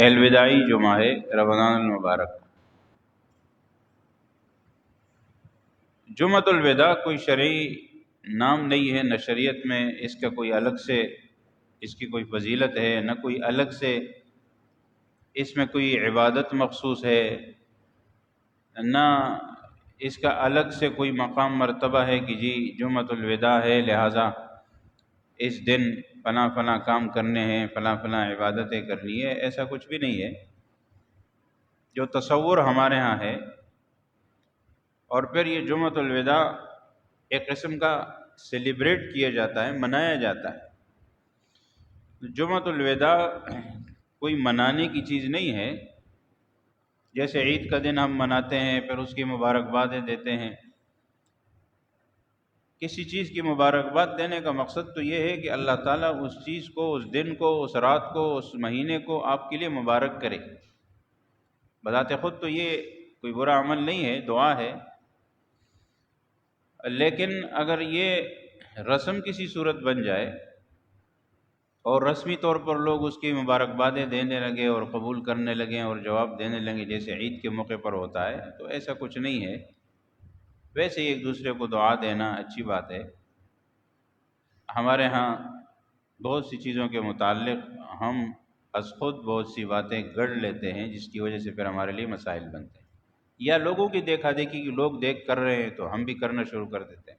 الوداعی جمعہ ہے رمضان المبارک۔ جمعۃ الوداع کوئی شرعی نام نہیں ہے، نہ شریعت میں اس کا کوئی الگ سے اس کی کوئی فضیلت ہے، نہ کوئی الگ سے اس میں کوئی عبادت مخصوص ہے، نہ اس کا الگ سے کوئی مقام مرتبہ ہے کہ جی جمعۃ الوداع ہے لہٰذا اس دن فلاں فلاں کام کرنے ہیں، فلاں فلاں عبادتیں کرنی ہے، ایسا کچھ بھی نہیں ہے۔ جو تصور ہمارے ہاں ہے، اور پھر یہ جمعۃ الوداع ایک قسم کا سیلیبریٹ کیا جاتا ہے، منایا جاتا ہے۔ جمعۃ الوداع کوئی منانے کی چیز نہیں ہے، جیسے عید کا دن ہم مناتے ہیں پھر اس کی مبارکبادیں دیتے ہیں۔ کسی چیز کی مبارکباد دینے کا مقصد تو یہ ہے کہ اللہ تعالیٰ اس چیز کو، اس دن کو، اس رات کو، اس مہینے کو آپ کے لیے مبارک کرے۔ بذات خود تو یہ کوئی برا عمل نہیں ہے، دعا ہے، لیکن اگر یہ رسم کسی صورت بن جائے اور رسمی طور پر لوگ اس کی مبارکبادیں دینے لگے اور قبول کرنے لگیں اور جواب دینے لگیں جیسے عید کے موقع پر ہوتا ہے، تو ایسا کچھ نہیں ہے۔ ویسے ایک دوسرے کو دعا دینا اچھی بات ہے۔ ہمارے ہاں بہت سی چیزوں کے متعلق ہم از خود بہت سی باتیں گڑھ لیتے ہیں، جس کی وجہ سے پھر ہمارے لیے مسائل بنتے ہیں، یا لوگوں کی دیکھا دیکھی کہ لوگ دیکھ کر رہے ہیں تو ہم بھی کرنا شروع کر دیتے ہیں۔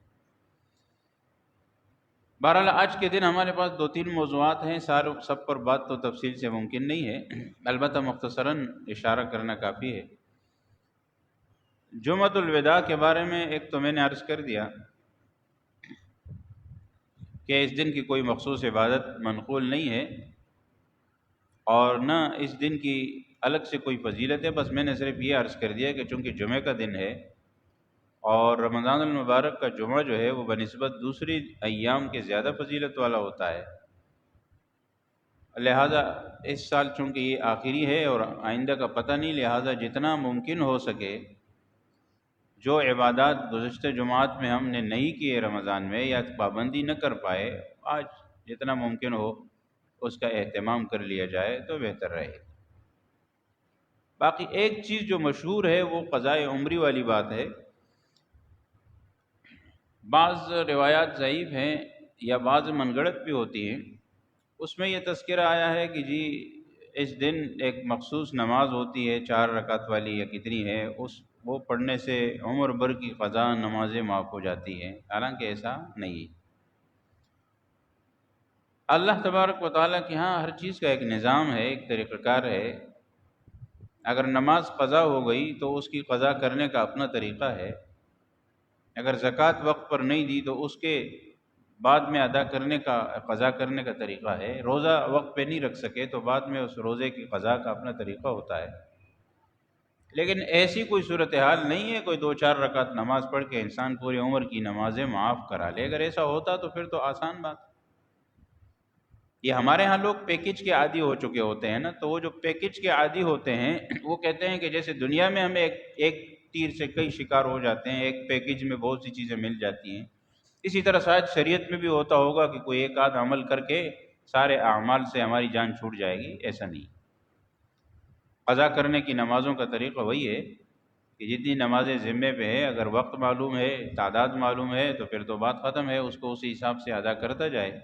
بہرحال آج کے دن ہمارے پاس 2-3 موضوعات ہیں، سب پر بات تو تفصیل سے ممکن نہیں ہے، البتہ مختصراً اشارہ کرنا کافی ہے۔ جمعۃ الوداع کے بارے میں ایک تو میں نے عرض کر دیا کہ اس دن کی کوئی مخصوص عبادت منقول نہیں ہے، اور نہ اس دن کی الگ سے کوئی فضیلت ہے۔ بس میں نے صرف یہ عرض کر دیا کہ چونکہ جمعہ کا دن ہے اور رمضان المبارک کا جمعہ جو ہے وہ بنسبت دوسری ایام کے زیادہ فضیلت والا ہوتا ہے، لہذا اس سال چونکہ یہ آخری ہے اور آئندہ کا پتہ نہیں، لہذا جتنا ممکن ہو سکے جو عبادات گزشتہ جمعات میں ہم نے نہیں کیے رمضان میں یا پابندی نہ کر پائے، آج جتنا ممکن ہو اس کا اہتمام کر لیا جائے تو بہتر رہے۔ باقی ایک چیز جو مشہور ہے وہ قضاء عمری والی بات ہے۔ بعض روایات ضعیف ہیں یا بعض من گھڑت بھی ہوتی ہیں، اس میں یہ تذکرہ آیا ہے کہ جی اس دن ایک مخصوص نماز ہوتی ہے 4 رکعت والی یا کتنی ہے، وہ پڑھنے سے عمر بھر کی قضا نمازیں معاف ہو جاتی ہیں، حالانکہ ایسا نہیں۔ اللہ تبارک و تعالیٰ کے ہاں ہر چیز کا ایک نظام ہے، ایک طریقہ کار ہے۔ اگر نماز قضا ہو گئی تو اس کی قضا کرنے کا اپنا طریقہ ہے، اگر زکوٰۃ وقت پر نہیں دی تو اس کے بعد میں ادا کرنے کا، قضا کرنے کا طریقہ ہے۔ روزہ وقت پہ نہیں رکھ سکے تو بعد میں اس روزے کی قضا کا اپنا طریقہ ہوتا ہے، لیکن ایسی کوئی صورتحال نہیں ہے کوئی 2-4 رکعت نماز پڑھ کے انسان پوری عمر کی نمازیں معاف کرا لے۔ اگر ایسا ہوتا تو پھر تو آسان بات۔ یہ ہمارے ہاں لوگ پیکج کے عادی ہو چکے ہوتے ہیں نا، تو وہ جو پیکج کے عادی ہوتے ہیں وہ کہتے ہیں کہ جیسے دنیا میں ہمیں ایک تیر سے کئی شکار ہو جاتے ہیں، ایک پیکج میں بہت سی چیزیں مل جاتی ہیں، اسی طرح شاید شریعت میں بھی ہوتا ہوگا کہ کوئی ایک آدھ عمل کر کے سارے اعمال سے ہماری جان چھوٹ جائے گی، ایسا نہیں۔ قضا کرنے کی نمازوں کا طریقہ وہی ہے کہ جتنی نمازیں ذمے پہ ہے، اگر وقت معلوم ہے، تعداد معلوم ہے تو پھر تو بات ختم ہے، اس کو اسی حساب سے ادا کرتا جائے۔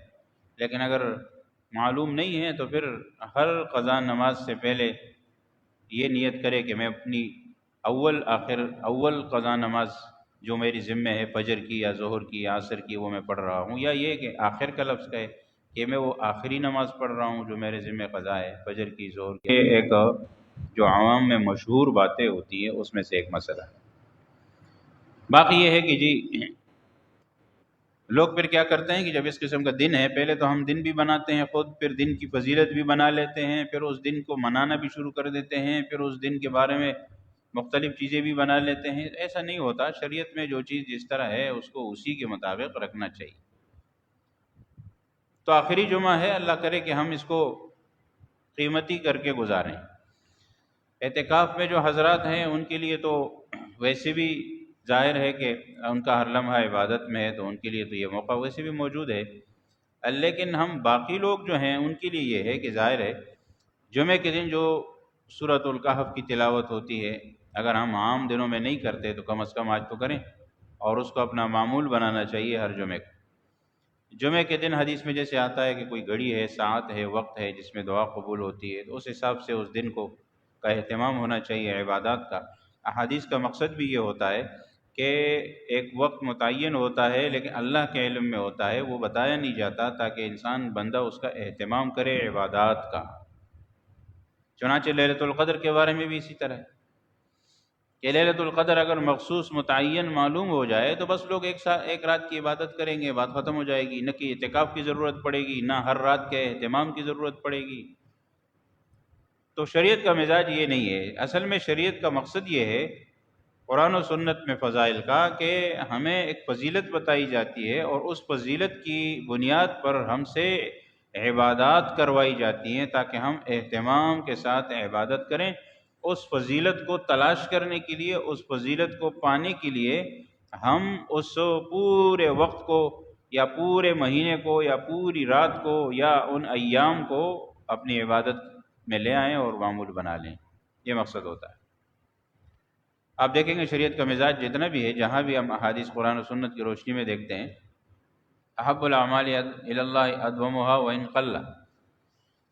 لیکن اگر معلوم نہیں ہے تو پھر ہر قضا نماز سے پہلے یہ نیت کرے کہ میں اپنی اول قضا نماز جو میری ذمہ ہے، فجر کی یا ظہر کی یا عصر کی، وہ میں پڑھ رہا ہوں، یا یہ کہ آخر کا لفظ کہے کہ میں وہ آخری نماز پڑھ رہا ہوں جو میرے ذمہ قضا ہے، فجر کی، ظہر کی۔ یہ ایک جو عوام میں مشہور باتیں ہوتی ہیں اس میں سے ایک مسئلہ ہے۔ باقی یہ ہے کہ جی لوگ پھر کیا کرتے ہیں کہ جب اس قسم کا دن ہے، پہلے تو ہم دن بھی بناتے ہیں خود، پھر دن کی فضیلت بھی بنا لیتے ہیں، پھر اس دن کو منانا بھی شروع کر دیتے ہیں، پھر اس دن کے بارے میں مختلف چیزیں بھی بنا لیتے ہیں۔ ایسا نہیں ہوتا، شریعت میں جو چیز جس طرح ہے اس کو اسی کے مطابق رکھنا چاہیے۔ تو آخری جمعہ ہے، اللہ کرے کہ ہم اس کو قیمتی کر کے گزاریں۔ اعتکاف میں جو حضرات ہیں ان کے لیے تو ویسے بھی ظاہر ہے کہ ان کا ہر لمحہ عبادت میں ہے، تو ان کے لیے تو یہ موقع ویسے بھی موجود ہے، لیکن ہم باقی لوگ جو ہیں ان کے لیے یہ ہے کہ ظاہر ہے جمعے کے دن جو سورۃ الکہف کی تلاوت ہوتی ہے، اگر ہم عام دنوں میں نہیں کرتے تو کم از کم آج تو کریں، اور اس کو اپنا معمول بنانا چاہیے ہر جمعے کو۔ جمعے کے دن حدیث میں جیسے آتا ہے کہ کوئی گھڑی ہے، ساعت ہے، وقت ہے جس میں دعا قبول ہوتی ہے، تو اس حساب سے اس دن کو کا اہتمام ہونا چاہیے عبادات کا۔ احادیث کا مقصد بھی یہ ہوتا ہے کہ ایک وقت متعین ہوتا ہے لیکن اللہ کے علم میں ہوتا ہے، وہ بتایا نہیں جاتا تاکہ انسان بندہ اس کا اہتمام کرے عبادات کا۔ چنانچہ ليلۃ القدر کے بارے میں بھی اسی طرح ہے کہ ليلۃ القدر اگر مخصوص متعین معلوم ہو جائے تو بس لوگ ایک رات کی عبادت کریں گے، بات ختم ہو جائے گی، نہ کہ اعتکاف کی ضرورت پڑے گی، نہ ہر رات کے اہتمام کی ضرورت پڑے گی۔ تو شریعت کا مزاج یہ نہیں ہے۔ اصل میں شریعت کا مقصد یہ ہے قرآن و سنت میں فضائل کا کہ ہمیں ایک فضیلت بتائی جاتی ہے اور اس فضیلت کی بنیاد پر ہم سے عبادات کروائی جاتی ہیں تاکہ ہم اہتمام کے ساتھ عبادت کریں۔ اس فضیلت کو تلاش کرنے کے لیے، اس فضیلت کو پانے کے لیے ہم اس پورے وقت کو یا پورے مہینے کو یا پوری رات کو یا ان ایام کو اپنی عبادت میں لے آئیں اور معمول بنا لیں، یہ مقصد ہوتا ہے۔ آپ دیکھیں گے شریعت کا مزاج جتنا بھی ہے، جہاں بھی ہم احادیث قرآن و سنت کی روشنی میں دیکھتے ہیں، احب الاعمال الی اللہ ادومها وان قل،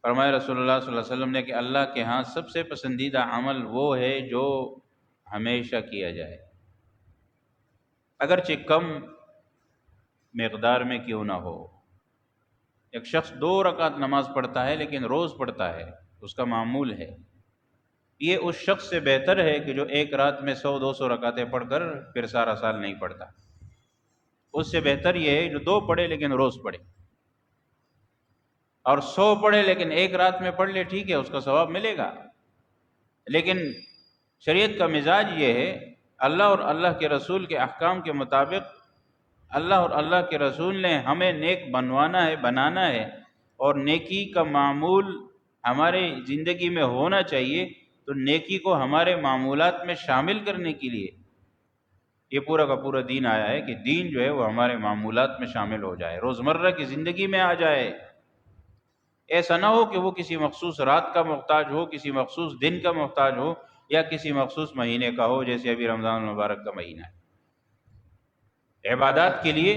فرمایا رسول اللہ صلی اللہ علیہ وسلم نے کہ اللہ کے ہاں سب سے پسندیدہ عمل وہ ہے جو ہمیشہ کیا جائے، اگرچہ کم مقدار میں کیوں نہ ہو۔ ایک شخص 2 رکعت نماز پڑھتا ہے لیکن روز پڑھتا ہے، اس کا معمول ہے، یہ اس شخص سے بہتر ہے کہ جو ایک رات میں 100-200 رکعتیں پڑھ کر پھر سارا سال نہیں پڑھتا۔ اس سے بہتر یہ ہے جو 2 پڑھے لیکن روز پڑھے، اور 100 پڑھے لیکن ایک رات میں پڑھ لے، ٹھیک ہے، اس کا ثواب ملے گا۔ لیکن شریعت کا مزاج یہ ہے، اللہ اور اللہ کے رسول کے احکام کے مطابق اللہ اور اللہ کے رسول نے ہمیں نیک بنانا ہے اور نیکی کا معمول ہمارے زندگی میں ہونا چاہیے، تو نیکی کو ہمارے معمولات میں شامل کرنے کے لیے یہ پورا کا پورا دین آیا ہے کہ دین جو ہے وہ ہمارے معمولات میں شامل ہو جائے، روزمرہ کی زندگی میں آ جائے۔ ایسا نہ ہو کہ وہ کسی مخصوص رات کا محتاج ہو، کسی مخصوص دن کا محتاج ہو، یا کسی مخصوص مہینے کا ہو، جیسے ابھی رمضان المبارک کا مہینہ ہے۔ عبادات کے لیے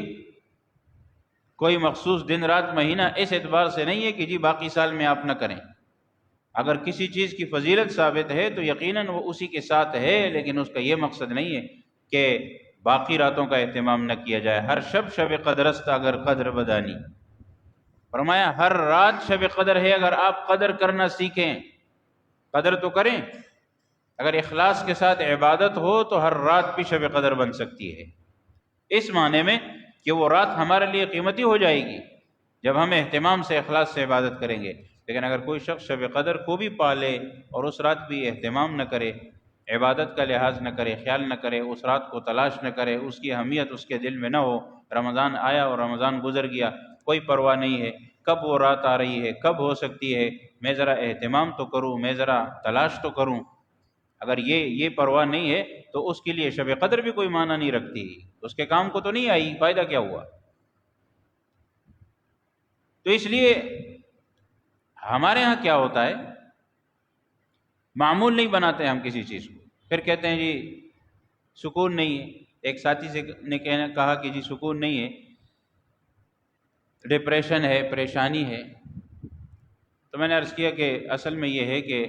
کوئی مخصوص دن رات مہینہ اس اعتبار سے نہیں ہے کہ جی باقی سال میں آپ نہ کریں۔ اگر کسی چیز کی فضیلت ثابت ہے تو یقیناً وہ اسی کے ساتھ ہے، لیکن اس کا یہ مقصد نہیں ہے کہ باقی راتوں کا اہتمام نہ کیا جائے۔ ہر شب قدر است اگر قدر بدانی، فرمایا ہر رات شب قدر ہے اگر آپ قدر کرنا سیکھیں، قدر تو کریں۔ اگر اخلاص کے ساتھ عبادت ہو تو ہر رات بھی شب قدر بن سکتی ہے، اس معنی میں کہ وہ رات ہمارے لیے قیمتی ہو جائے گی جب ہم اہتمام سے اخلاص سے عبادت کریں گے۔ لیکن اگر کوئی شخص شب قدر کو بھی پالے اور اس رات بھی اہتمام نہ کرے، عبادت کا لحاظ نہ کرے، خیال نہ کرے، اس رات کو تلاش نہ کرے، اس کی اہمیت اس کے دل میں نہ ہو، رمضان آیا اور رمضان گزر گیا، کوئی پرواہ نہیں ہے کب وہ رات آ رہی ہے، کب ہو سکتی ہے، میں ذرا اہتمام تو کروں، میں ذرا تلاش تو کروں، اگر یہ پرواہ نہیں ہے تو اس کے لیے شب قدر بھی کوئی معنی نہیں رکھتی، اس کے کام کو تو نہیں آئی، فائدہ کیا ہوا؟ تو اس لیے ہمارے ہاں کیا ہوتا ہے، معمول نہیں بناتے ہم کسی چیز کو، پھر کہتے ہیں جی سکون نہیں ہے۔ ایک ساتھی سے نے کہا کہ جی سکون نہیں ہے، ڈپریشن ہے، پریشانی ہے، تو میں نے عرض کیا کہ اصل میں یہ ہے کہ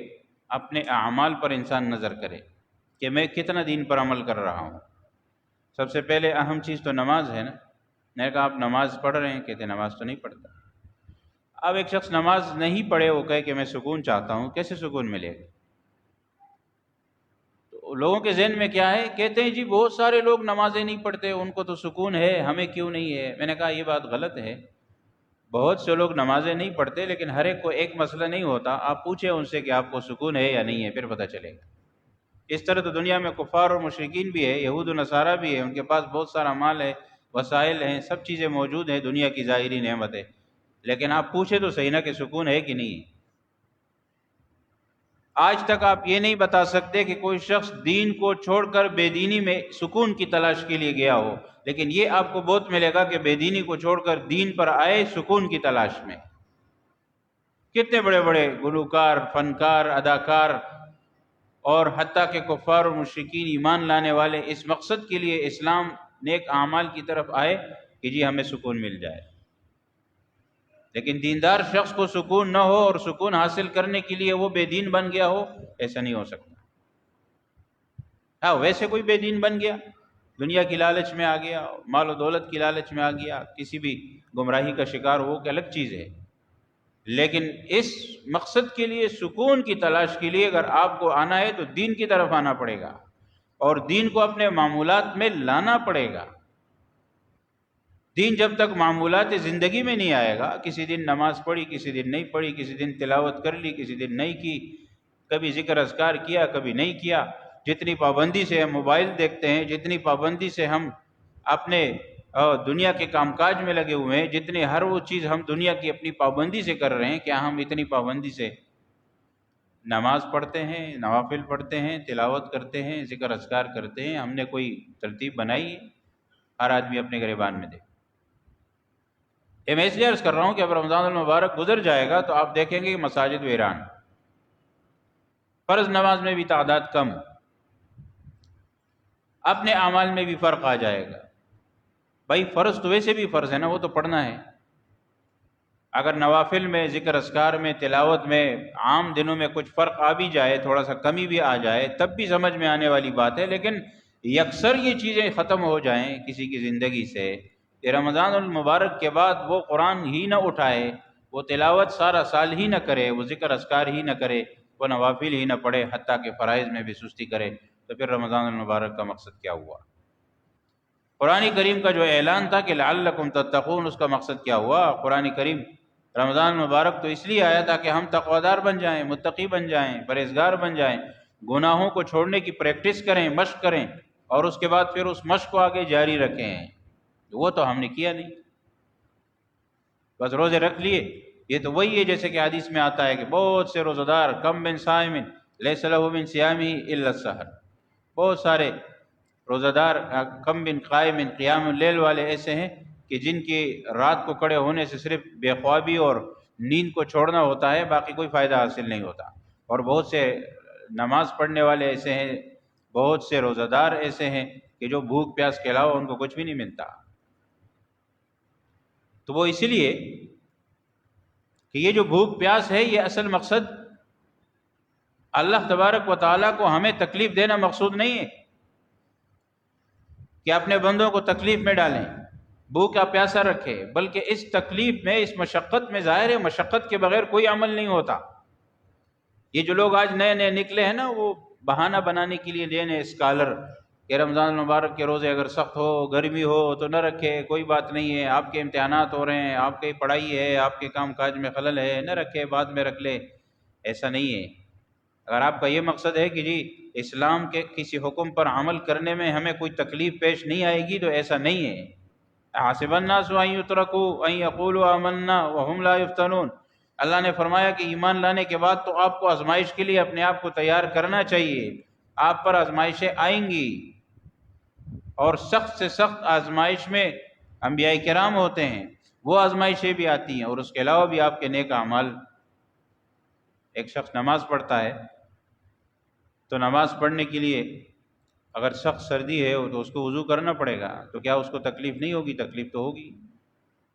اپنے اعمال پر انسان نظر کرے کہ میں کتنا دین پر عمل کر رہا ہوں۔ سب سے پہلے اہم چیز تو نماز ہے نا۔ میں نے کہا آپ نماز پڑھ رہے ہیں؟ کہتے نماز تو نہیں پڑھتا۔ اب ایک شخص نماز نہیں پڑھے، وہ کہے کہ میں سکون چاہتا ہوں، کیسے سکون ملے گا؟ تو لوگوں کے ذہن میں کیا ہے، کہتے ہیں جی بہت سارے لوگ نمازیں نہیں پڑھتے، ان کو تو سکون ہے، ہمیں کیوں نہیں ہے؟ میں نے کہا یہ بات غلط ہے، بہت سے لوگ نمازیں نہیں پڑھتے لیکن ہر ایک کو ایک مسئلہ نہیں ہوتا، آپ پوچھیں ان سے کہ آپ کو سکون ہے یا نہیں ہے، پھر پتہ چلے گا۔ اس طرح تو دنیا میں کفار اور مشرکین بھی ہے، یہود و نصارہ بھی ہے، ان کے پاس بہت سارا مال ہے، وسائل ہیں، سب چیزیں موجود ہیں، دنیا کی ظاہری نعمت ہے، لیکن آپ پوچھیں تو صحیح نا کہ سکون ہے کہ نہیں ہے۔ آج تک آپ یہ نہیں بتا سکتے کہ کوئی شخص دین کو چھوڑ کر بے دینی میں سکون کی تلاش کے لیے گیا ہو، لیکن یہ آپ کو بہت ملے گا کہ بے دینی کو چھوڑ کر دین پر آئے سکون کی تلاش میں۔ کتنے بڑے بڑے گلوکار، فنکار، اداکار اور حتیٰ کہ کفار اور مشرکین ایمان لانے والے اس مقصد کے لیے اسلام نیک اعمال کی طرف آئے کہ جی ہمیں سکون مل جائے۔ لیکن دیندار شخص کو سکون نہ ہو اور سکون حاصل کرنے کے لیے وہ بے دین بن گیا ہو، ایسا نہیں ہو سکتا۔ ہاں ویسے کوئی بے دین بن گیا، دنیا کی لالچ میں آ گیا، مال و دولت کی لالچ میں آ گیا، کسی بھی گمراہی کا شکار ہو کہ الگ چیز ہے، لیکن اس مقصد کے لیے، سکون کی تلاش کے لیے اگر آپ کو آنا ہے تو دین کی طرف آنا پڑے گا اور دین کو اپنے معمولات میں لانا پڑے گا۔ دین جب تک معمولات زندگی میں نہیں آئے گا، کسی دن نماز پڑھی، کسی دن نہیں پڑھی، کسی دن تلاوت کر لی، کسی دن نہیں کی، کبھی ذکر اذکار کیا، کبھی نہیں کیا، جتنی پابندی سے ہم موبائل دیکھتے ہیں، جتنی پابندی سے ہم اپنے دنیا کے کام کاج میں لگے ہوئے ہیں، جتنی ہر وہ چیز ہم دنیا کی اپنی پابندی سے کر رہے ہیں، کیا ہم اتنی پابندی سے نماز پڑھتے ہیں، نوافل پڑھتے ہیں، تلاوت کرتے ہیں، ذکر اذکار کرتے ہیں؟ ہم نے کوئی ترتیب بنائی ہے؟ ہر آدمی اپنے گریبان میں دے۔ میں اس لیے عرض کر رہا ہوں کہ اب رمضان المبارک گزر جائے گا تو آپ دیکھیں گے کہ مساجد ویران، فرض نماز میں بھی تعداد کم، اپنے اعمال میں بھی فرق آ جائے گا۔ بھائی فرض تو ویسے بھی فرض ہے نا، وہ تو پڑھنا ہے۔ اگر نوافل میں، ذکر اذکار میں، تلاوت میں عام دنوں میں کچھ فرق آ بھی جائے، تھوڑا سا کمی بھی آ جائے، تب بھی سمجھ میں آنے والی بات ہے، لیکن یکسر یہ چیزیں ختم ہو جائیں کسی کی زندگی سے کہ رمضان المبارک کے بعد وہ قرآن ہی نہ اٹھائے، وہ تلاوت سارا سال ہی نہ کرے، وہ ذکر اذکار ہی نہ کرے، وہ نوافل ہی نہ پڑھے، حتیٰ کہ فرائض میں بھی سستی کرے، تو پھر رمضان المبارک کا مقصد کیا ہوا؟ قرآن کریم کا جو اعلان تھا کہ لعلکم تتقون، اس کا مقصد کیا ہوا؟ قرآن کریم رمضان مبارک تو اس لیے آیا تھا کہ ہم تقویدار بن جائیں، متقی بن جائیں، پرہیزگار بن جائیں، گناہوں کو چھوڑنے کی پریکٹس کریں، مشق کریں، اور اس کے بعد پھر اس مشق کو آگے جاری رکھیں۔ وہ تو ہم نے کیا نہیں، بس روزے رکھ لیے۔ یہ تو وہی ہے جیسے کہ حدیث میں آتا ہے کہ بہت سے روزہ دار، کم من صائم لیس لہ من صیامہ الا السحر، بہت سارے روزہ دار، کم من قائم قیام اللیل والے ایسے ہیں کہ جن کی رات کو کھڑے ہونے سے صرف بے خوابی اور نیند کو چھوڑنا ہوتا ہے، باقی کوئی فائدہ حاصل نہیں ہوتا۔ اور بہت سے نماز پڑھنے والے ایسے ہیں، بہت سے روزہ دار ایسے ہیں کہ جو بھوک پیاس کے علاوہ ان کو کچھ بھی نہیں ملتا۔ تو وہ اسی لیے کہ یہ جو بھوک پیاس ہے، یہ اصل مقصد اللہ تبارک و تعالیٰ کو ہمیں تکلیف دینا مقصود نہیں ہے کہ اپنے بندوں کو تکلیف میں ڈالیں، بھوکا پیاسا رکھے، بلکہ اس تکلیف میں، اس مشقت میں، ظاہر ہے مشقت کے بغیر کوئی عمل نہیں ہوتا۔ یہ جو لوگ آج نئے نئے نکلے ہیں نا، وہ بہانہ بنانے کے لیے نئے نئے اسکالر کہ رمضان المبارک کے روزے اگر سخت ہو، گرمی ہو تو نہ رکھے، کوئی بات نہیں ہے، آپ کے امتحانات ہو رہے ہیں، آپ کی پڑھائی ہے، آپ کے کام کاج میں خلل ہے، نہ رکھے، بعد میں رکھ لے۔ ایسا نہیں ہے۔ اگر آپ کا یہ مقصد ہے کہ جی اسلام کے کسی حکم پر عمل کرنے میں ہمیں کوئی تکلیف پیش نہیں آئے گی، تو ایسا نہیں ہے۔ حسب الناس ان یترکوا ان یقولوا آمنا وهم لا یفتنون، اللہ نے فرمایا کہ ایمان لانے کے بعد تو آپ کو آزمائش کے لیے اپنے آپ کو تیار کرنا چاہیے۔ آپ پر آزمائشیں آئیں گی، اور سخت سے سخت آزمائش میں انبیاء کرام ہوتے ہیں، وہ آزمائشیں بھی آتی ہیں، اور اس کے علاوہ بھی آپ کے نیک اعمال۔ ایک شخص نماز پڑھتا ہے تو نماز پڑھنے کے لیے اگر سخت سردی ہے تو اس کو وضو کرنا پڑے گا، تو کیا اس کو تکلیف نہیں ہوگی؟ تکلیف تو ہوگی،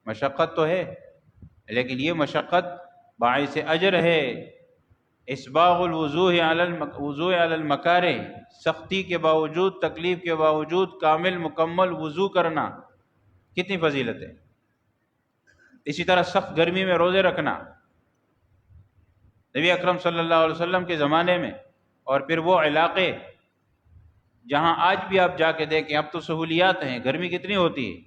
مشقت تو ہے، لیکن یہ مشقت باعث اجر ہے۔ اسباغ الوضوء علی المکارہ، سختی کے باوجود، تکلیف کے باوجود کامل مکمل وضو کرنا کتنی فضیلت ہے۔ اسی طرح سخت گرمی میں روزے رکھنا، نبی اکرم صلی اللہ علیہ وسلم کے زمانے میں، اور پھر وہ علاقے جہاں آج بھی آپ جا کے دیکھیں، اب تو سہولیات ہیں، گرمی کتنی ہوتی ہے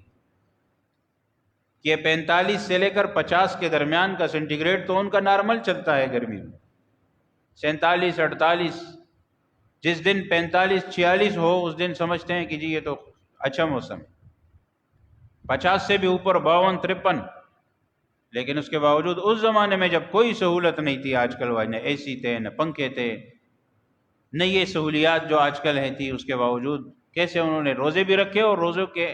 کہ 45 سے لے کر 50 کے درمیان کا سینٹی گریڈ تو ان کا نارمل چلتا ہے گرمی میں، 47 48، جس دن 45 46 ہو اس دن سمجھتے ہیں کہ جی یہ تو اچھا موسم ہے، 50 سے بھی اوپر 52 53۔ لیکن اس کے باوجود اس زمانے میں جب کوئی سہولت نہیں تھی، آج کل نہ اے سی تھے، نہ پنکھے تھے، نہ یہ سہولیات جو آج کل ہے تھی، اس کے باوجود کیسے انہوں نے روزے بھی رکھے، اور روزوں کے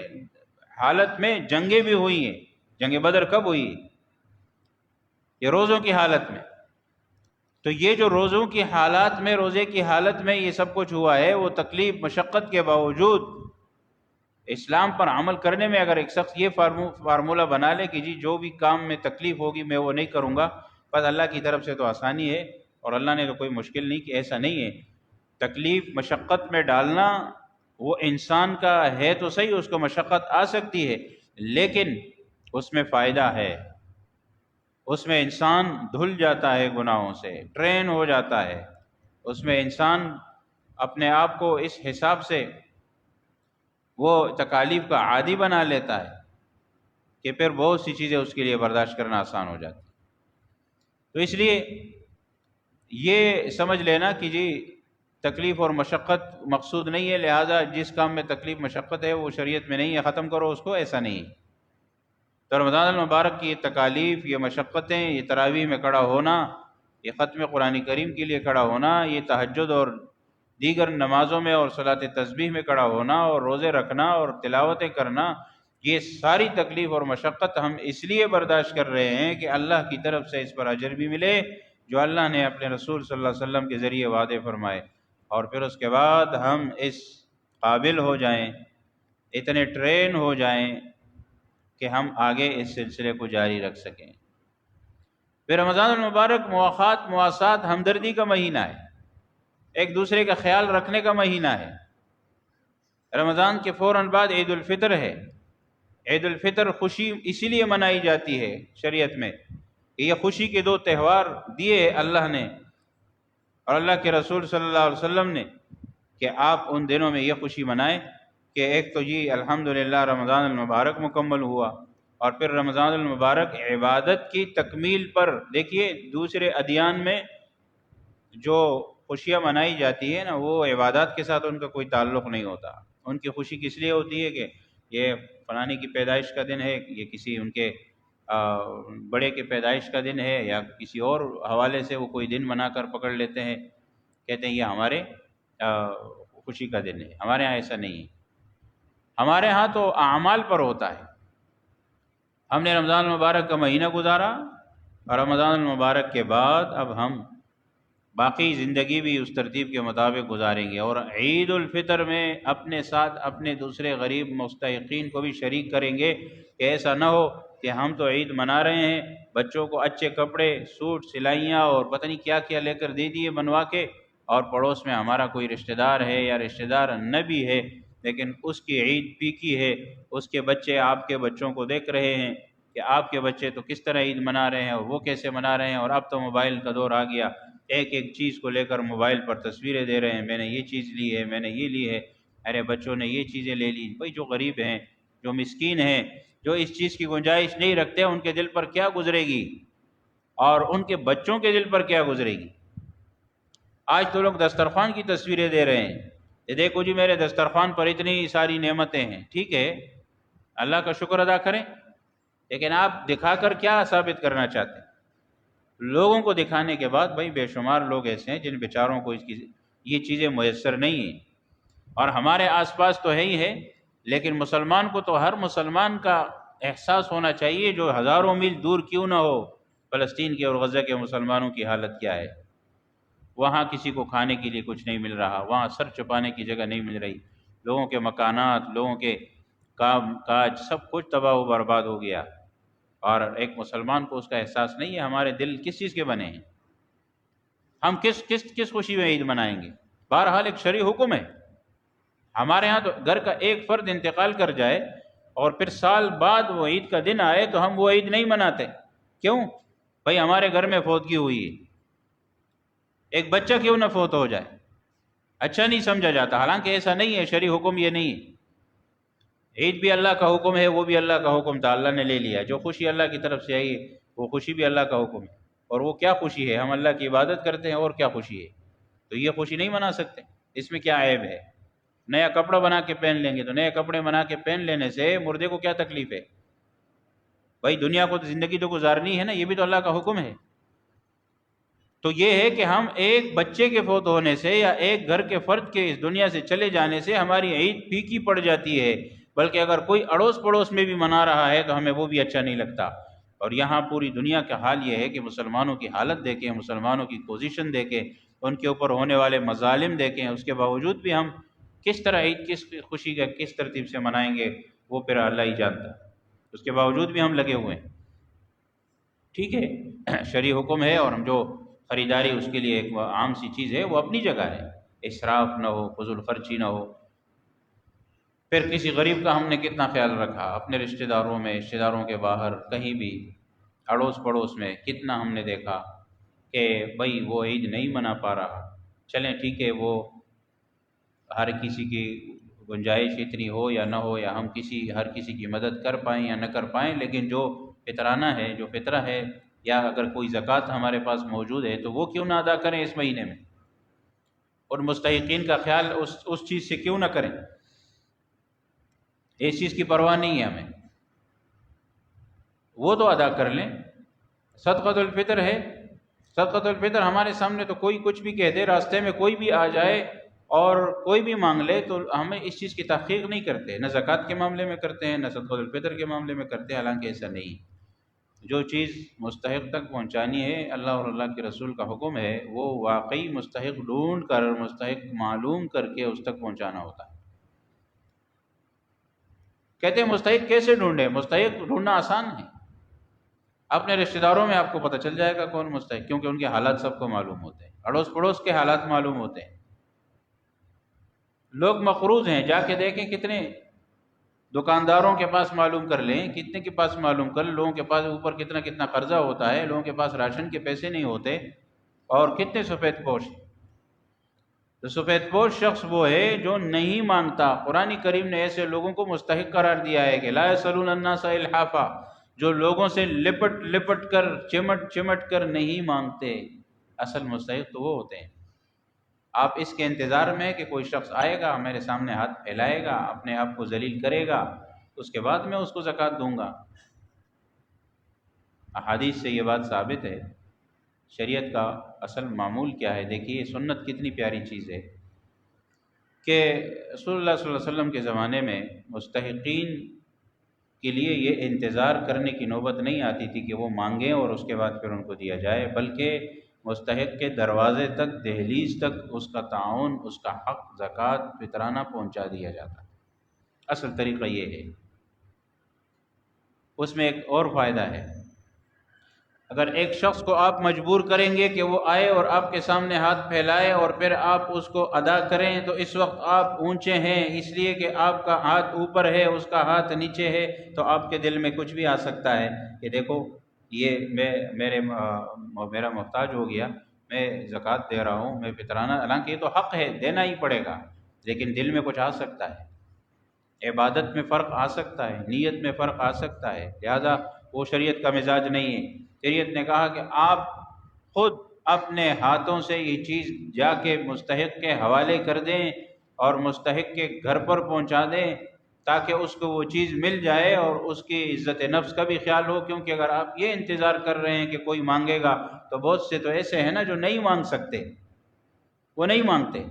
حالت میں جنگیں بھی ہوئی ہیں۔ جنگ بدر کب ہوئی؟ یہ روزوں کی حالت میں۔ تو یہ جو روزوں کی حالات میں، روزے کی حالت میں یہ سب کچھ ہوا ہے، وہ تکلیف مشقت کے باوجود اسلام پر عمل کرنے میں اگر ایک شخص یہ فارمولہ بنا لے کہ جی جو بھی کام میں تکلیف ہوگی میں وہ نہیں کروں گا، بس اللہ کی طرف سے تو آسانی ہے اور اللہ نے تو کوئی مشکل نہیں کی، ایسا نہیں ہے۔ تکلیف مشقت میں ڈالنا وہ انسان کا ہے تو صحیح، اس کو مشقت آ سکتی ہے، لیکن اس میں فائدہ ہے، اس میں انسان دھل جاتا ہے گناہوں سے، ٹرین ہو جاتا ہے، اس میں انسان اپنے آپ کو اس حساب سے وہ تکالیف کا عادی بنا لیتا ہے کہ پھر بہت سی چیزیں اس کے لیے برداشت کرنا آسان ہو جاتی۔ تو اس لیے یہ سمجھ لینا کہ جی تکلیف اور مشقت مقصود نہیں ہے، لہٰذا جس کام میں تکلیف مشقت ہے وہ شریعت میں نہیں ہے، ختم کرو اس کو، ایسا نہیں ہے۔ تو رمضان المبارک کی یہ تکالیف، یہ مشقتیں، یہ تراویح میں کھڑا ہونا، یہ ختم قرآن کریم کے لیے کھڑا ہونا، یہ تہجد اور دیگر نمازوں میں اور صلاۃ تسبیح میں کھڑا ہونا اور روزے رکھنا اور تلاوتیں کرنا، یہ ساری تکلیف اور مشقت ہم اس لیے برداشت کر رہے ہیں کہ اللہ کی طرف سے اس پر اجر بھی ملے جو اللہ نے اپنے رسول صلی اللہ علیہ وسلم کے ذریعے وعدے فرمائے، اور پھر اس کے بعد ہم اس قابل ہو جائیں، اتنے ٹرین ہو جائیں کہ ہم آگے اس سلسلے کو جاری رکھ سکیں۔ پھر رمضان المبارک مواخات، مواسات، ہمدردی کا مہینہ ہے، ایک دوسرے کا خیال رکھنے کا مہینہ ہے۔ رمضان کے فوراً بعد عید الفطر ہے۔ عید الفطر خوشی اسی لیے منائی جاتی ہے شریعت میں کہ یہ خوشی کے دو تہوار دیے اللہ نے اور اللہ کے رسول صلی اللہ علیہ وسلم نے کہ آپ ان دنوں میں یہ خوشی منائیں کہ ایک تو جی الحمدللہ رمضان المبارک مکمل ہوا، اور پھر رمضان المبارک عبادت کی تکمیل پر، دیکھیے دوسرے ادیان میں جو خوشیاں منائی جاتی ہے نا، وہ عبادات کے ساتھ ان کا کوئی تعلق نہیں ہوتا۔ ان کی خوشی کس لیے ہوتی ہے کہ یہ فلانی کی پیدائش کا دن ہے، یہ کسی ان کے بڑے کے پیدائش کا دن ہے، یا کسی اور حوالے سے وہ کوئی دن منا کر پکڑ لیتے ہیں، کہتے ہیں یہ ہمارے خوشی کا دن ہے۔ ہمارے ہاں ایسا نہیں ہے، ہمارے ہاں تو اعمال پر ہوتا ہے۔ ہم نے رمضان المبارک کا مہینہ گزارا اور رمضان المبارک کے بعد اب ہم باقی زندگی بھی اس ترتیب کے مطابق گزاریں گے، اور عید الفطر میں اپنے ساتھ اپنے دوسرے غریب مستحقین کو بھی شریک کریں گے کہ ایسا نہ ہو کہ ہم تو عید منا رہے ہیں، بچوں کو اچھے کپڑے، سوٹ، سلائیاں اور پتہ نہیں کیا کیا لے کر دے دیے بنوا کے، اور پڑوس میں ہمارا کوئی رشتہ دار ہے یا رشتہ دار نہ بھی ہے لیکن اس کی عید پیکی ہے، اس کے بچے آپ کے بچوں کو دیکھ رہے ہیں کہ آپ کے بچے تو کس طرح عید منا رہے ہیں اور وہ کیسے منا رہے ہیں، اور اب تو موبائل کا دور آ گیا، ایک ایک چیز کو لے کر موبائل پر تصویریں دے رہے ہیں، میں نے یہ چیز لی ہے، میں نے یہ لی ہے، ارے بچوں نے یہ چیزیں لے لی۔ بھائی جو غریب ہیں، جو مسکین ہیں، جو اس چیز کی گنجائش نہیں رکھتے، ان کے دل پر کیا گزرے گی اور ان کے بچوں کے دل پر کیا گزرے گی۔ آج تو لوگ دسترخوان کی تصویریں دے رہے ہیں، یہ دیکھو جی میرے دسترخوان پر اتنی ساری نعمتیں ہیں، ٹھیک ہے اللہ کا شکر ادا کریں، لیکن آپ دکھا کر کیا ثابت کرنا چاہتے ہیں؟ لوگوں کو دکھانے کے بعد بھائی بے شمار لوگ ایسے ہیں جن بیچاروں کو یہ چیزیں میسر نہیں ہیں، اور ہمارے آس پاس تو ہے ہی ہے، لیکن مسلمان کو تو ہر مسلمان کا احساس ہونا چاہیے جو ہزاروں میل دور کیوں نہ ہو، فلسطین کے اور غزہ کے مسلمانوں کی حالت کیا ہے۔ وہاں کسی کو کھانے کے لیے کچھ نہیں مل رہا، وہاں سر چھپانے کی جگہ نہیں مل رہی، لوگوں کے مکانات، لوگوں کے کام کاج سب کچھ تباہ و برباد ہو گیا، اور ایک مسلمان کو اس کا احساس نہیں ہے۔ ہمارے دل کس چیز کے بنے ہیں؟ ہم کس خوشی میں عید منائیں گے؟ بہرحال ایک شرعی حکم ہے۔ ہمارے ہاں تو گھر کا ایک فرد انتقال کر جائے اور پھر سال بعد وہ عید کا دن آئے تو ہم وہ عید نہیں مناتے۔ کیوں؟ بھائی ہمارے گھر میں فوتگی ہوئی ہے، ایک بچہ کیوں نہ فوت ہو جائے، اچھا نہیں سمجھا جاتا، حالانکہ ایسا نہیں ہے، شرعی حکم یہ نہیں ہے۔ عید بھی اللہ کا حکم ہے، وہ بھی اللہ کا حکم تھا، اللہ نے لے لیا۔ جو خوشی اللہ کی طرف سے آئی ہے وہ خوشی بھی اللہ کا حکم ہے، اور وہ کیا خوشی ہے؟ ہم اللہ کی عبادت کرتے ہیں، اور کیا خوشی ہے؟ تو یہ خوشی نہیں منا سکتے، اس میں کیا عیب ہے؟ نیا کپڑا بنا کے پہن لیں گے تو نئے کپڑے بنا کے پہن لینے سے مردے کو کیا تکلیف ہے؟ بھائی دنیا کو تو زندگی تو گزارنی ہے نا، یہ بھی تو اللہ کا حکم ہے۔ تو یہ ہے کہ ہم ایک بچے کے فوت ہونے سے یا ایک گھر کے فرد کے اس دنیا سے چلے جانے سے ہماری عید پھیکی پڑ جاتی ہے، بلکہ اگر کوئی اڑوس پڑوس میں بھی منا رہا ہے تو ہمیں وہ بھی اچھا نہیں لگتا۔ اور یہاں پوری دنیا کا حال یہ ہے کہ مسلمانوں کی حالت دیکھیں، مسلمانوں کی پوزیشن دیکھیں، ان کے اوپر ہونے والے مظالم دیکھیں، اس کے باوجود بھی ہم کس طرح عید کس خوشی کا کس ترتیب سے منائیں گے وہ پھر اللہ ہی جانتا ہے۔ اس کے باوجود بھی ہم لگے ہوئے ہیں۔ ٹھیک ہے، شرعی حکم ہے، اور ہم جو خریداری اس کے لیے ایک عام سی چیز ہے وہ اپنی جگہ ہے، اسراف نہ ہو، فضول خرچی نہ ہو۔ پھر کسی غریب کا ہم نے کتنا خیال رکھا، اپنے رشتہ داروں میں، رشتہ داروں کے باہر، کہیں بھی اڑوس پڑوس میں کتنا ہم نے دیکھا کہ بھائی وہ عید نہیں منا پا رہا۔ چلیں ٹھیک ہے، وہ ہر کسی کی گنجائش اتنی ہو یا نہ ہو، یا ہم ہر کسی کی مدد کر پائیں یا نہ کر پائیں، لیکن جو فطرانہ ہے، جو فطرہ ہے، یا اگر کوئی زکوٰۃ ہمارے پاس موجود ہے تو وہ کیوں نہ ادا کریں اس مہینے میں، اور مستحقین کا خیال اس چیز سے کیوں نہ کریں۔ اس چیز کی پرواہ نہیں ہے ہمیں، وہ تو ادا کر لیں۔ صدقۃ الفطر ہے، صدقۃ الفطر ہمارے سامنے تو کوئی کچھ بھی کہہ دے، راستے میں کوئی بھی آ جائے اور کوئی بھی مانگ لے تو ہمیں اس چیز کی تحقیق نہیں کرتے، نہ زکوٰۃ کے معاملے میں کرتے ہیں، نہ صدقۃ الفطر کے معاملے میں کرتے ہیں، حالانکہ ایسا نہیں۔ جو چیز مستحق تک پہنچانی ہے، اللہ اور اللہ کے رسول کا حکم ہے، وہ واقعی مستحق ڈھونڈ کر، مستحق معلوم کر کے اس تک پہنچانا ہوتا ہے۔ کہتے ہیں مستحق کیسے ڈھونڈیں؟ مستحق ڈھونڈنا آسان ہے، اپنے رشتہ داروں میں آپ کو پتہ چل جائے گا کون مستحق، کیونکہ ان کے حالات سب کو معلوم ہوتے ہیں، اڑوس پڑوس کے حالات معلوم ہوتے ہیں۔ لوگ مقروض ہیں، جا کے دیکھیں کتنے دکانداروں کے پاس معلوم کر لیں، کتنے کے پاس معلوم کر لیں، لوگوں کے پاس اوپر کتنا کتنا قرضہ ہوتا ہے، لوگوں کے پاس راشن کے پیسے نہیں ہوتے، اور کتنے سفید پوش۔ تو سفید پوش شخص وہ ہے جو نہیں مانگتا۔ قرآن کریم نے ایسے لوگوں کو مستحق قرار دیا ہے کہ لا یسألون الناس الحافا، جو لوگوں سے لپٹ لپٹ کر، چمٹ چمٹ کر نہیں مانگتے۔ اصل مستحق تو وہ ہوتے ہیں۔ آپ اس کے انتظار میں کہ کوئی شخص آئے گا، میرے سامنے ہاتھ پھیلائے گا، اپنے آپ کو ذلیل کرے گا، اس کے بعد میں اس کو زکوٰۃ دوں گا۔ احادیث سے یہ بات ثابت ہے۔ شریعت کا اصل معمول کیا ہے؟ دیکھیے سنت کتنی پیاری چیز ہے کہ رسول اللہ صلی اللہ علیہ وسلم کے زمانے میں مستحقین کے لیے یہ انتظار کرنے کی نوبت نہیں آتی تھی کہ وہ مانگیں اور اس کے بعد پھر ان کو دیا جائے، بلکہ مستحق کے دروازے تک، دہلیز تک اس کا تعاون، اس کا حق زکوٰۃ فطرانہ پہنچا دیا جاتا۔ اصل طریقہ یہ ہے۔ اس میں ایک اور فائدہ ہے، اگر ایک شخص کو آپ مجبور کریں گے کہ وہ آئے اور آپ کے سامنے ہاتھ پھیلائے اور پھر آپ اس کو ادا کریں، تو اس وقت آپ اونچے ہیں، اس لیے کہ آپ کا ہاتھ اوپر ہے، اس کا ہاتھ نیچے ہے، تو آپ کے دل میں کچھ بھی آ سکتا ہے کہ دیکھو یہ میرا محتاج ہو گیا، میں زکوٰۃ دے رہا ہوں، میں فطرانہ، حالانکہ یہ تو حق ہے، دینا ہی پڑے گا، لیکن دل میں کچھ آ سکتا ہے، عبادت میں فرق آ سکتا ہے، نیت میں فرق آ سکتا ہے، لہذا وہ شریعت کا مزاج نہیں ہے۔ شریعت نے کہا کہ آپ خود اپنے ہاتھوں سے یہ چیز جا کے مستحق کے حوالے کر دیں اور مستحق کے گھر پر پہنچا دیں، تاکہ اس کو وہ چیز مل جائے اور اس کی عزت نفس کا بھی خیال ہو، کیونکہ اگر آپ یہ انتظار کر رہے ہیں کہ کوئی مانگے گا، تو بہت سے تو ایسے ہیں نا جو نہیں مانگ سکتے، وہ نہیں مانگتے،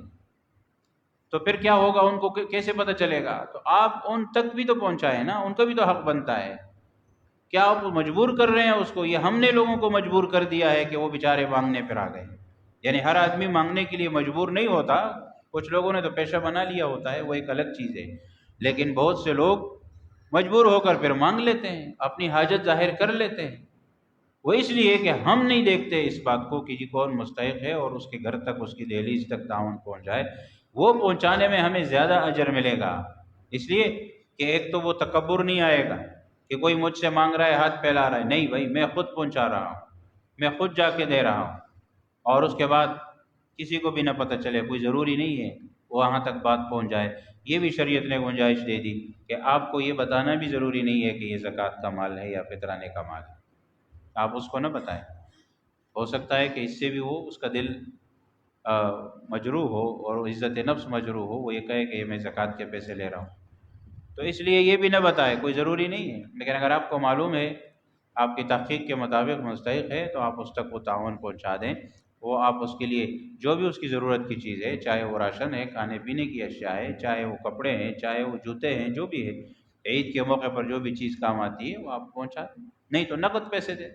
تو پھر کیا ہوگا؟ ان کو کیسے پتہ چلے گا؟ تو آپ ان تک بھی تو پہنچائیں نا، ان کا بھی تو حق بنتا ہے۔ کیا آپ مجبور کر رہے ہیں اس کو؟ یہ ہم نے لوگوں کو مجبور کر دیا ہے کہ وہ بیچارے مانگنے پر آ گئے۔ یعنی ہر آدمی مانگنے کے لیے مجبور نہیں ہوتا، کچھ لوگوں نے تو پیشہ بنا لیا ہوتا ہے، وہ ایک الگ چیز ہے، لیکن بہت سے لوگ مجبور ہو کر پھر مانگ لیتے ہیں، اپنی حاجت ظاہر کر لیتے ہیں۔ وہ اس لیے کہ ہم نہیں دیکھتے اس بات کو کہ جی کون مستحق ہے، اور اس کے گھر تک، اس کی دہلیز تک تعاون پہنچ جائے، وہ پہنچانے میں ہمیں زیادہ اجر ملے گا۔ اس لیے کہ ایک تو وہ تکبر نہیں آئے گا کہ کوئی مجھ سے مانگ رہا ہے، ہاتھ پھیلا رہا ہے، نہیں بھائی میں خود پہنچا رہا ہوں، میں خود جا کے دے رہا ہوں، اور اس کے بعد کسی کو بھی نہ پتہ چلے، کوئی ضروری نہیں ہے وہاں تک بات پہنچ جائے۔ یہ بھی شریعت نے گنجائش دے دی کہ آپ کو یہ بتانا بھی ضروری نہیں ہے کہ یہ زکوٰۃ کا مال ہے یا فطرانے کا مال ہے، آپ اس کو نہ بتائیں۔ ہو سکتا ہے کہ اس سے بھی وہ اس کا دل مجروح ہو اور عزت نفس مجروح ہو، وہ یہ کہے کہ میں زکوٰۃ کے پیسے لے رہا ہوں، تو اس لیے یہ بھی نہ بتائے، کوئی ضروری نہیں ہے۔ لیکن اگر آپ کو معلوم ہے، آپ کی تحقیق کے مطابق مستحق ہے، تو آپ اس تک وہ تعاون پہنچا دیں، وہ آپ اس کے لیے جو بھی اس کی ضرورت کی چیز ہے، چاہے وہ راشن ہے، کھانے پینے کی اشیاء ہے، چاہے وہ کپڑے ہیں، چاہے وہ جوتے ہیں، جو بھی ہے، عید کے موقع پر جو بھی چیز کام آتی ہے وہ آپ پہنچا دیں۔ نہیں تو نقد پیسے دے،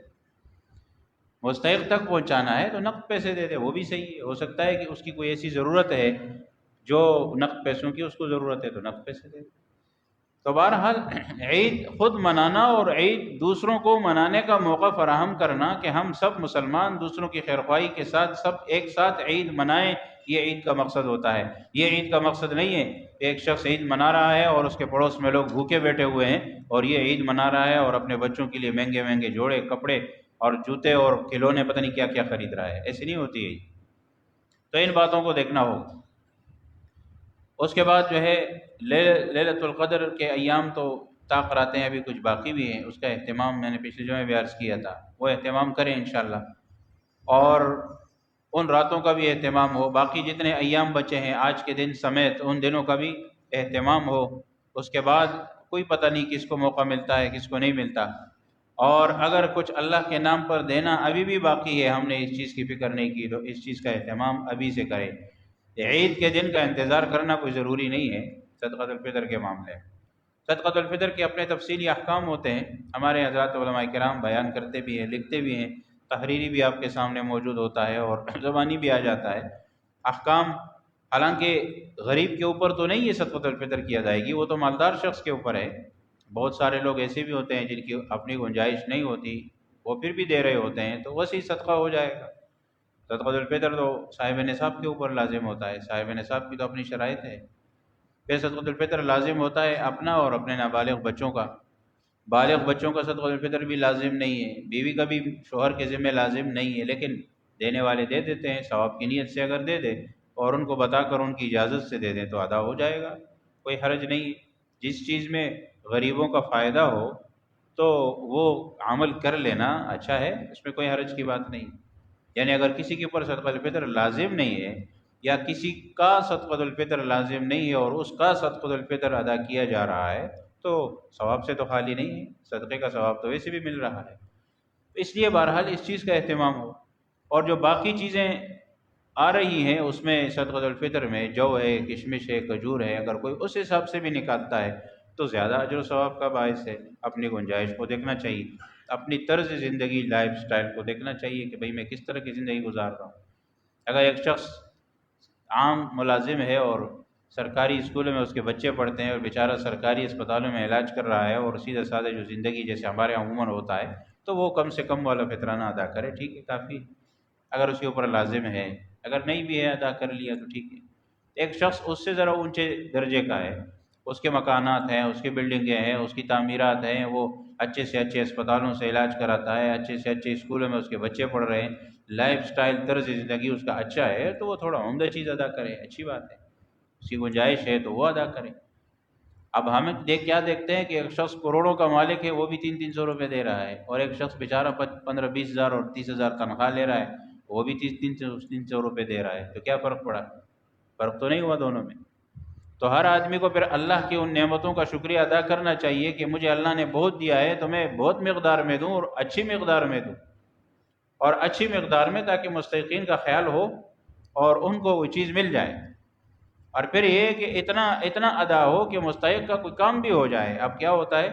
مستحق تک پہنچانا ہے تو نقد پیسے دے دے، وہ بھی صحیح ہے۔ ہو سکتا ہے کہ اس کی کوئی ایسی ضرورت ہے جو نقد پیسوں کی اس کو ضرورت ہے تو نقد پیسے دے دے۔ تو بہرحال عید خود منانا اور عید دوسروں کو منانے کا موقع فراہم کرنا کہ ہم سب مسلمان دوسروں کی خیرخواہی کے ساتھ سب ایک ساتھ عید منائیں، یہ عید کا مقصد ہوتا ہے۔ یہ عید کا مقصد نہیں ہے ایک شخص عید منا رہا ہے اور اس کے پڑوس میں لوگ بھوکے بیٹھے ہوئے ہیں اور یہ عید منا رہا ہے اور اپنے بچوں کے لیے مہنگے مہنگے جوڑے کپڑے اور جوتے اور کھلونے پتہ نہیں کیا کیا خرید رہا ہے۔ ایسی نہیں ہوتی ہے۔ تو ان باتوں کو دیکھنا ہوگا۔ اس کے بعد جو ہے لیلۃ القدر کے ایام تو طاق راتیں ابھی کچھ باقی بھی ہیں، اس کا اہتمام میں نے پچھلے جمعے بھی عرض کیا تھا، وہ اہتمام کریں انشاءاللہ، اور ان راتوں کا بھی اہتمام ہو، باقی جتنے ایام بچے ہیں آج کے دن سمیت ان دنوں کا بھی اہتمام ہو۔ اس کے بعد کوئی پتہ نہیں کس کو موقع ملتا ہے کس کو نہیں ملتا، اور اگر کچھ اللہ کے نام پر دینا ابھی بھی باقی ہے، ہم نے اس چیز کی فکر نہیں کی، تو اس چیز کا اہتمام ابھی سے کریں۔ عید کے دن کا انتظار کرنا کوئی ضروری نہیں ہے صدقۃ الفطر کے معاملے میں۔ صدقۃ الفطر کے اپنے تفصیلی احکام ہوتے ہیں، ہمارے حضرات علماء کرام بیان کرتے بھی ہیں، لکھتے بھی ہیں، تحریری بھی آپ کے سامنے موجود ہوتا ہے اور زبانی بھی آ جاتا ہے احکام۔ حالانکہ غریب کے اوپر تو نہیں یہ صدقۃ الفطر کی ادائیگی، وہ تو مالدار شخص کے اوپر ہے۔ بہت سارے لوگ ایسے بھی ہوتے ہیں جن کی اپنی گنجائش نہیں ہوتی، وہ پھر بھی دے رہے ہوتے ہیں، تو وسیع صدقہ ہو جائے گا۔ صدقۃ الفطر تو صاحب نصاب کے اوپر لازم ہوتا ہے، صاحب نصاب کی تو اپنی شرائط ہے۔ پھر صدقۃ الفطر لازم ہوتا ہے اپنا اور اپنے نابالغ بچوں کا۔ بالغ بچوں کا صدقۃ الفطر بھی لازم نہیں ہے، بیوی کا بھی شوہر کے ذمہ لازم نہیں ہے، لیکن دینے والے دے دیتے ہیں، ثواب کی نیت سے اگر دے دے اور ان کو بتا کر ان کی اجازت سے دے دیں تو ادا ہو جائے گا، کوئی حرج نہیں ہے۔ جس چیز میں غریبوں کا فائدہ ہو تو وہ عمل کر لینا اچھا ہے، اس میں کوئی حرج کی بات نہیں۔ یعنی اگر کسی کے اوپر صدقۃ الفطر لازم نہیں ہے یا کسی کا صدقۃ الفطر لازم نہیں ہے اور اس کا صدقۃ الفطر ادا کیا جا رہا ہے تو ثواب سے تو خالی نہیں ہے، صدقے کا ثواب تو ویسے بھی مل رہا ہے۔ اس لیے بہرحال اس چیز کا اہتمام ہو، اور جو باقی چیزیں آ رہی ہیں اس میں صدقۃ الفطر میں جو ہے، کشمش ہے، کھجور ہے، اگر کوئی اس حساب سے بھی نکالتا ہے تو زیادہ اجر و ثواب کا باعث ہے۔ اپنی گنجائش کو دیکھنا چاہیے، اپنی طرز زندگی لائف سٹائل کو دیکھنا چاہیے کہ بھئی میں کس طرح کی زندگی گزار رہا ہوں۔ اگر ایک شخص عام ملازم ہے اور سرکاری اسکولوں میں اس کے بچے پڑھتے ہیں اور بیچارہ سرکاری اسپتالوں میں علاج کر رہا ہے اور سیدھا سادہ جو زندگی جیسے ہمارے یہاں عموماً ہوتا ہے، تو وہ کم سے کم والا فطرانہ ادا کرے، ٹھیک ہے، کافی، اگر اس کے اوپر لازم ہے۔ اگر نہیں بھی ہے ادا کر لیا تو ٹھیک ہے۔ ایک شخص اس سے ذرا اونچے درجے کا ہے، اس کے مکانات ہیں، اس کی بلڈنگیں ہیں، اس کی تعمیرات ہیں، وہ اچھے سے اچھے اسپتالوں سے علاج کراتا ہے، اچھے سے اچھے اسکولوں میں اس کے بچے پڑھ رہے ہیں، لائف سٹائل طرز زندگی اس کا اچھا ہے، تو وہ تھوڑا عمدہ چیز ادا کرے، اچھی بات ہے، اس کی گنجائش ہے تو وہ ادا کرے۔ اب ہم کیا دیکھتے ہیں کہ ایک شخص کروڑوں کا مالک ہے، وہ بھی 300 روپے دے رہا ہے، اور ایک شخص بیچارہ 15-20 ہزار اور 30 ہزار تنخواہ لے رہا ہے، وہ بھی 300 روپے دے رہا ہے، تو کیا فرق پڑا؟ فرق تو نہیں ہوا دونوں میں۔ تو ہر آدمی کو پھر اللہ کی ان نعمتوں کا شکریہ ادا کرنا چاہیے کہ مجھے اللہ نے بہت دیا ہے تو میں بہت مقدار میں دوں اور اچھی مقدار میں دوں، اور اچھی مقدار میں، تاکہ مستحقین کا خیال ہو اور ان کو وہ چیز مل جائے۔ اور پھر یہ کہ اتنا ادا ہو کہ مستحق کا کوئی کام بھی ہو جائے۔ اب کیا ہوتا ہے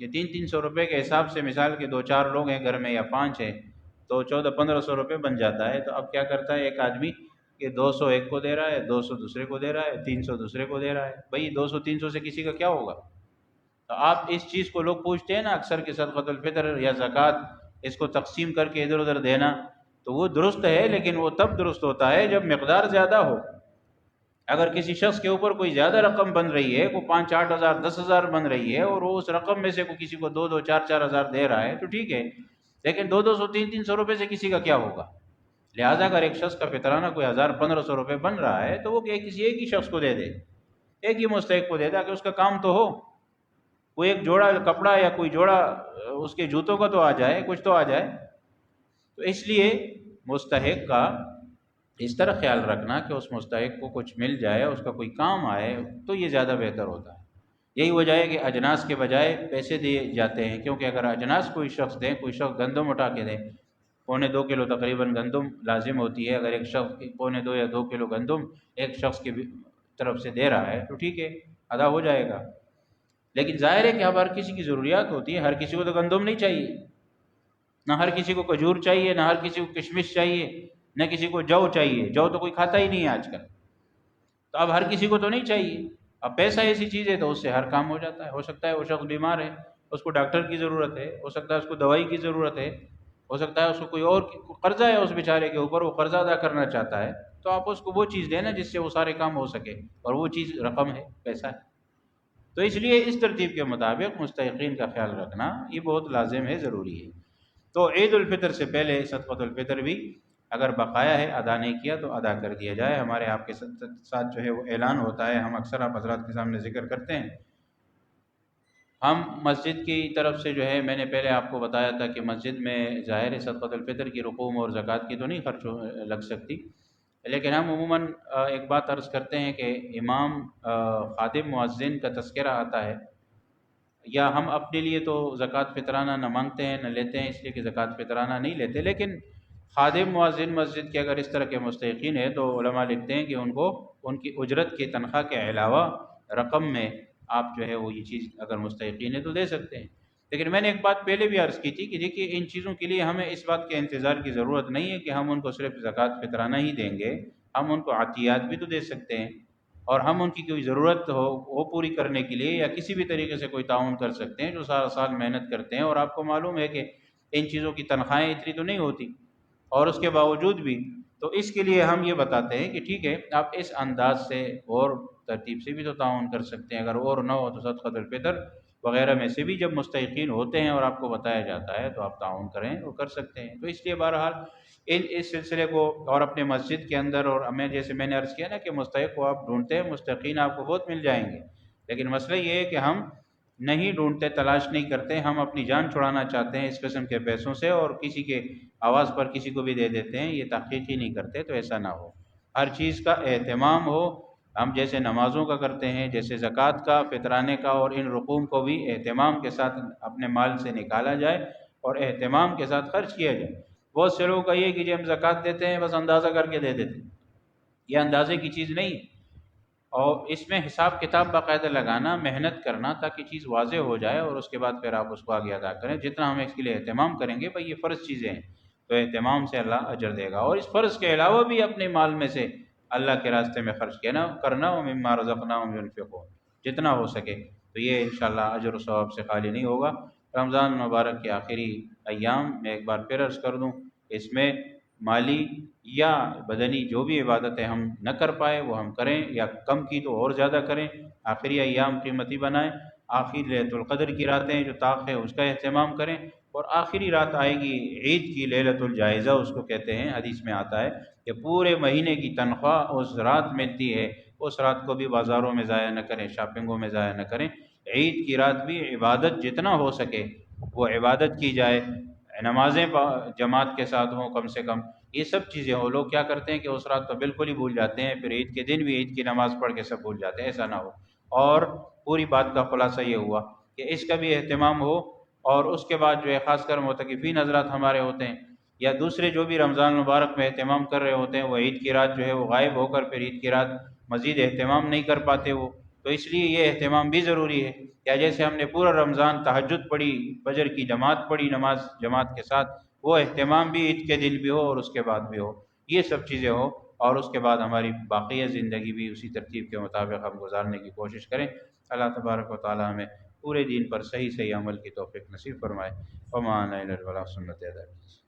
کہ 300 روپے کے حساب سے مثال کے 2-4 لوگ ہیں گھر میں یا 5 ہیں تو 1400-1500 روپے بن جاتا ہے۔ تو اب کیا کرتا ہے ایک آدمی کہ 200 ایک کو دے رہا ہے، 200 دوسرے کو دے رہا ہے، 300 دوسرے کو دے رہا ہے، بھئی 200-300 سے کسی کا کیا ہوگا؟ تو آپ اس چیز کو لوگ پوچھتے ہیں نا اکثر کہ صدقۃ الفطر یا زکوٰۃ اس کو تقسیم کر کے ادھر ادھر دینا، تو وہ درست ہے، لیکن وہ تب درست ہوتا ہے جب مقدار زیادہ ہو۔ اگر کسی شخص کے اوپر کوئی زیادہ رقم بن رہی ہے، کوئی 5-8 ہزار 10 ہزار بن رہی ہے، اور وہ اس رقم میں سے کوئی کسی کو 2-2 4-4 ہزار دے رہا ہے تو ٹھیک ہے، لیکن 200 300 روپے سے کسی کا کیا ہوگا؟ لہٰذا اگر ایک شخص کا فطرانہ کوئی 1500 روپے بن رہا ہے تو وہ کسی ایک ہی شخص کو دے دے، ایک ہی مستحق کو دے دے کہ اس کا کام تو ہو، کوئی ایک جوڑا کپڑا یا کوئی جوڑا اس کے جوتوں کا تو آ جائے، کچھ تو آ جائے۔ تو اس لیے مستحق کا اس طرح خیال رکھنا کہ اس مستحق کو کچھ مل جائے، اس کا کوئی کام آئے، تو یہ زیادہ بہتر ہوتا ہے۔ یہی وجہ ہے کہ اجناس کے بجائے پیسے دیے جاتے ہیں، کیونکہ اگر اجناس کوئی شخص دیں، کوئی شخص گندم اٹھا کے دیں، 1.25 کلو تقریباً گندم لازم ہوتی ہے، اگر ایک شخص 1.25 یا 2 کلو گندم ایک شخص کی طرف سے دے رہا ہے تو ٹھیک ہے، ادا ہو جائے گا۔ لیکن ظاہر ہے کہ اب ہر کسی کی ضروریات ہوتی ہے، ہر کسی کو تو گندم نہیں چاہیے، نہ ہر کسی کو کھجور چاہیے، نہ ہر کسی کو کشمش چاہیے، نہ کسی کو جو چاہیے، جو تو کوئی کھاتا ہی نہیں ہے آج کل، تو اب ہر کسی کو تو نہیں چاہیے۔ اب پیسہ ایسی چیز ہے تو اس سے ہر کام ہو جاتا ہے، ہو سکتا ہے وہ شخص بیمار ہے، اس کو ڈاکٹر کی ضرورت ہے، ہو سکتا ہے اس کو دوائی کی ضرورت ہے، ہو سکتا ہے اس کو کوئی اور قرضہ ہے اس بیچارے کے اوپر، وہ قرضہ ادا کرنا چاہتا ہے، تو آپ اس کو وہ چیز دیں نا جس سے وہ سارے کام ہو سکے، اور وہ چیز رقم ہے، پیسہ ہے۔ تو اس لیے اس ترتیب کے مطابق مستحقین کا خیال رکھنا یہ بہت لازم ہے، ضروری ہے۔ تو عید الفطر سے پہلے صدقۃ الفطر بھی اگر بقایا ہے، ادا نہیں کیا تو ادا کر دیا جائے۔ ہمارے آپ کے ساتھ جو ہے وہ اعلان ہوتا ہے، ہم اکثر آپ حضرات کے سامنے ذکر کرتے ہیں، ہم مسجد کی طرف سے جو ہے، میں نے پہلے آپ کو بتایا تھا کہ مسجد میں ظاہر صدقۃ الفطر کی رقوم اور زکوٰۃ کی تو نہیں خرچ لگ سکتی، لیکن ہم عموماً ایک بات عرض کرتے ہیں کہ امام خادم مؤذن کا تذکرہ آتا ہے، یا ہم اپنے لیے تو زکوٰۃ فطرانہ نہ مانگتے ہیں نہ لیتے ہیں، اس لیے کہ زکوٰۃ فطرانہ نہیں لیتے، لیکن خادم مؤذن مسجد کے اگر اس طرح کے مستحقین ہیں تو علماء لکھتے ہیں کہ ان کو ان کی اجرت کی تنخواہ کے علاوہ رقم میں آپ جو ہے وہ یہ چیز اگر مستحقین ہے تو دے سکتے ہیں۔ لیکن میں نے ایک بات پہلے بھی عرض کی تھی کہ دیکھیے ان چیزوں کے لیے ہمیں اس بات کے انتظار کی ضرورت نہیں ہے کہ ہم ان کو صرف زکوٰۃ فطرانہ ہی دیں گے، ہم ان کو عطیات بھی تو دے سکتے ہیں، اور ہم ان کی کوئی ضرورت ہو وہ پوری کرنے کے لیے یا کسی بھی طریقے سے کوئی تعاون کر سکتے ہیں، جو سارا سال محنت کرتے ہیں، اور آپ کو معلوم ہے کہ ان چیزوں کی تنخواہیں اتنی تو نہیں ہوتی، اور اس کے باوجود بھی تو اس کے لیے ہم یہ بتاتے ہیں کہ ٹھیک ہے آپ اس انداز سے اور ترتیب سے بھی تو تعاون کر سکتے ہیں، اگر اور نہ ہو تو صدقۃ الفطر وغیرہ میں سے بھی جب مستحقین ہوتے ہیں اور آپ کو بتایا جاتا ہے تو آپ تعاون کریں، وہ کر سکتے ہیں۔ تو اس لیے بہرحال اس سلسلے کو، اور اپنے مسجد کے اندر، اور ہمیں جیسے میں نے عرض کیا نا کہ مستحق کو آپ ڈھونڈتے ہیں، مستحقین آپ کو بہت مل جائیں گے، لیکن مسئلہ یہ ہے کہ ہم نہیں ڈھونڈتے، تلاش نہیں کرتے، ہم اپنی جان چھڑانا چاہتے ہیں اس قسم کے پیسوں سے، اور کسی کے آواز پر کسی کو بھی دے دیتے ہیں، یہ تحقیق ہی نہیں کرتے، تو ایسا نہ ہو۔ ہر چیز کا اہتمام ہو، ہم جیسے نمازوں کا کرتے ہیں، جیسے زکوٰۃ کا، فطرانے کا، اور ان رقوم کو بھی اہتمام کے ساتھ اپنے مال سے نکالا جائے اور اہتمام کے ساتھ خرچ کیا جائے۔ بہت سے لوگوں کا یہ کہ جب ہم زکوٰۃ دیتے ہیں بس اندازہ کر کے دے دیتے ہیں، یہ اندازے کی چیز نہیں، اور اس میں حساب کتاب باقاعدہ لگانا، محنت کرنا تاکہ چیز واضح ہو جائے، اور اس کے بعد پھر آپ اس کو آگے ادا کریں۔ جتنا ہم اس کے لیے اہتمام کریں گے، بھئی یہ فرض چیزیں ہیں تو اہتمام سے اللہ اجر دے گا، اور اس فرض کے علاوہ بھی اپنے مال میں سے اللہ کے راستے میں خرچ کرنا، ومما رزقناہم ينفقون، جتنا ہو سکے، تو یہ انشاءاللہ اجر و ثواب سے خالی نہیں ہوگا۔ رمضان مبارک کے آخری ایام میں ایک بار پھر عرض کر دوں، اس میں مالی یا بدنی جو بھی عبادتیں ہم نہ کر پائے وہ ہم کریں، یا کم کی تو اور زیادہ کریں، آخری ایام قیمتی بنائیں، آخری لیلۃ القدر کی راتیں جو طاق ہے اس کا اہتمام کریں، اور آخری رات آئے گی عید کی، لیلۃ الجائزہ اس کو کہتے ہیں، حدیث میں آتا ہے کہ پورے مہینے کی تنخواہ اس رات ملتی ہے، اس رات کو بھی بازاروں میں ضائع نہ کریں، شاپنگوں میں ضائع نہ کریں، عید کی رات بھی عبادت جتنا ہو سکے وہ عبادت کی جائے، نمازیں جماعت کے ساتھ ہوں کم سے کم، یہ سب چیزیں ہوں۔ لوگ کیا کرتے ہیں کہ اس رات تو بالکل ہی بھول جاتے ہیں، پھر عید کے دن بھی عید کی نماز پڑھ کے سب بھول جاتے ہیں، ایسا نہ ہو۔ اور پوری بات کا خلاصہ یہ ہوا کہ اس کا بھی اہتمام ہو، اور اس کے بعد جو ہے خاص کر معتکفین حضرات ہمارے ہوتے ہیں، یا دوسرے جو بھی رمضان مبارک میں اہتمام کر رہے ہوتے ہیں، وہ عید کی رات جو ہے وہ غائب ہو کر پھر عید کی رات مزید اہتمام نہیں کر پاتے وہ، تو اس لیے یہ اہتمام بھی ضروری ہے۔ یا جیسے ہم نے پورا رمضان تہجد پڑھی، فجر کی جماعت پڑھی، نماز جماعت کے ساتھ، وہ اہتمام بھی عید کے دن بھی ہو اور اس کے بعد بھی ہو، یہ سب چیزیں ہو، اور اس کے بعد ہماری باقی زندگی بھی اسی ترتیب کے مطابق ہم گزارنے کی کوشش کریں۔ اللہ تبارک و تعالی ہمیں پورے دین پر صحیح عمل کی توفیق نصیب فرمائے۔ وما انا الا البلاغ، سنت ادا کیجیے۔